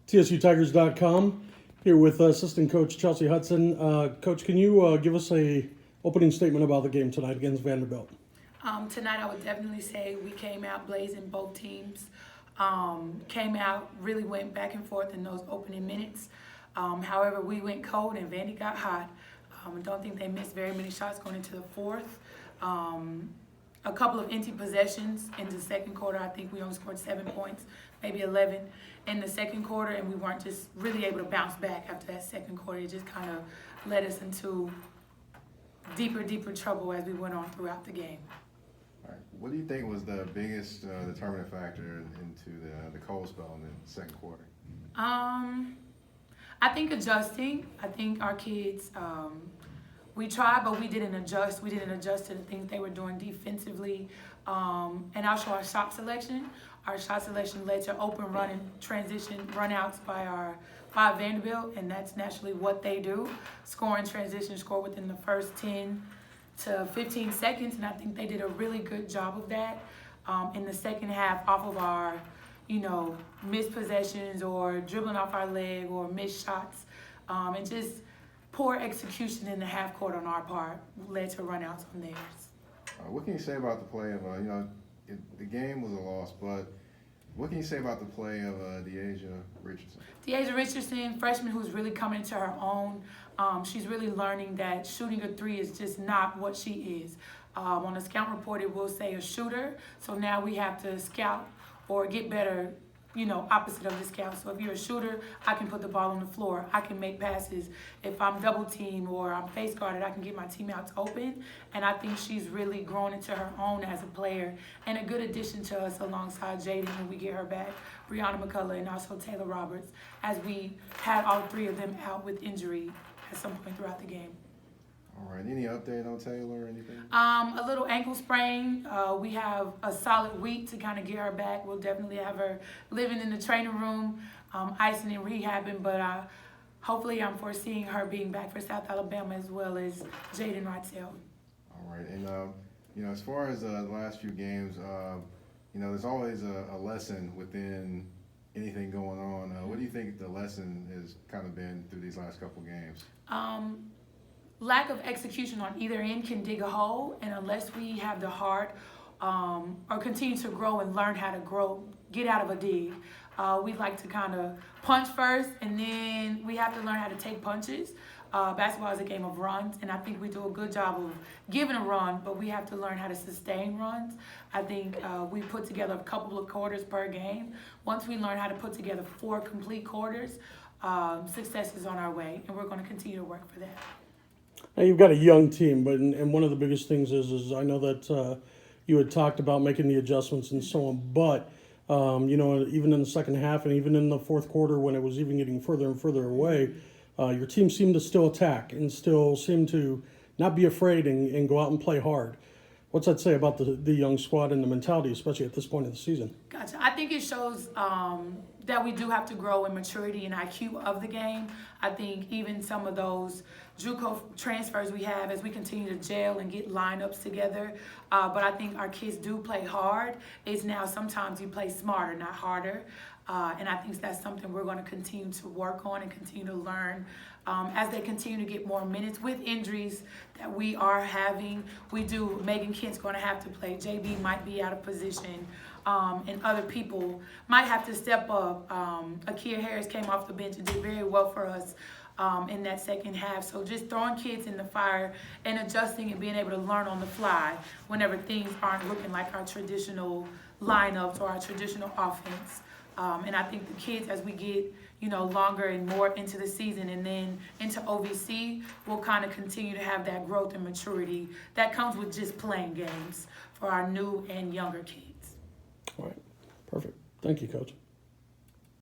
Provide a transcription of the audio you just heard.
TSUTigers.com. Here with assistant coach Chelsea Hudson. Coach, can you give us a opening statement about the game tonight against Vanderbilt? Tonight, I would definitely say we came out blazing. Both teams came out, really went back and forth in those opening minutes. However, we went cold and Vandy got hot. I don't think they missed very many shots going into the fourth. A couple of empty possessions in the second quarter. I think we only scored 7 points, maybe 11 in the second quarter, and we weren't just really able to bounce back after that second quarter. It just kind of led us into deeper trouble as we went on throughout the game. All right. What do you think was the biggest determining factor into the cold spell in the second quarter? I think adjusting. I think our kids, we tried, but we didn't adjust. We didn't adjust to the things they were doing defensively. And also our shot selection. Our shot selection led to open run and transition runouts by Vanderbilt, and that's naturally what they do. Score in transition, score within the first 10 to 15 seconds, and I think they did a really good job of that in the second half off of our, missed possessions or dribbling off our leg or missed shots, and just poor execution in the half court on our part led to runouts on theirs. What can you say about the play of, the game was a loss, but what can you say about the play of De'Asia Richardson? De'Asia Richardson, freshman who's really coming into her own. She's really learning that shooting a three is just not what she is. On the scout report, it will say a shooter. So now we have to scout or get better, opposite of the scout. So if you're a shooter, I can put the ball on the floor. I can make passes. If I'm double teamed or I'm face guarded, I can get my teammates open. And I think she's really grown into her own as a player and a good addition to us alongside Jaden when we get her back, Brianna McCullough, and also Taylor Roberts, as we had all three of them out with injury at some point throughout the game. All right. Any update on Taylor or anything? A little ankle sprain. We have a solid week to kind of get her back. We'll definitely have her living in the training room, icing and rehabbing. But hopefully I'm foreseeing her being back for South Alabama as well as Jaden Wrightsell. All right. And, as far as the last few games, there's always a lesson within anything going on. What do you think the lesson has kind of been through these last couple games? Lack of execution on either end can dig a hole, and unless we have the heart or continue to grow and learn how to get out of a dig, we like to kind of punch first, and then we have to learn how to take punches. Basketball is a game of runs, and I think we do a good job of giving a run, but we have to learn how to sustain runs. I think we put together a couple of quarters per game. Once we learn how to put together 4 complete quarters, success is on our way, and we're going to continue to work for that. Now, you've got a young team, but and one of the biggest things is I know that you had talked about making the adjustments and so on, but even in the second half and even in the fourth quarter when it was even getting further and further away, your team seemed to still attack and still seemed to not be afraid and go out and play hard. What's that say about the young squad and the mentality, especially at this point of the season? Gotcha. I think it shows that we do have to grow in maturity and IQ of the game. I think even some of those JUCO transfers we have as we continue to gel and get lineups together. But I think our kids do play hard. It's now sometimes you play smarter, not harder. And I think that's something we're going to continue to work on and continue to learn as they continue to get more minutes with injuries that we are having. Megan Kent's going to have to play. JB might be out of position. And other people might have to step up. Akia Harris came off the bench and did very well for us in that second half. So just throwing kids in the fire and adjusting and being able to learn on the fly whenever things aren't looking like our traditional lineups or our traditional offense. And I think the kids, as we get longer and more into the season and then into OVC, will kind of continue to have that growth and maturity that comes with just playing games for our new and younger kids. All right. Perfect. Thank you, Coach.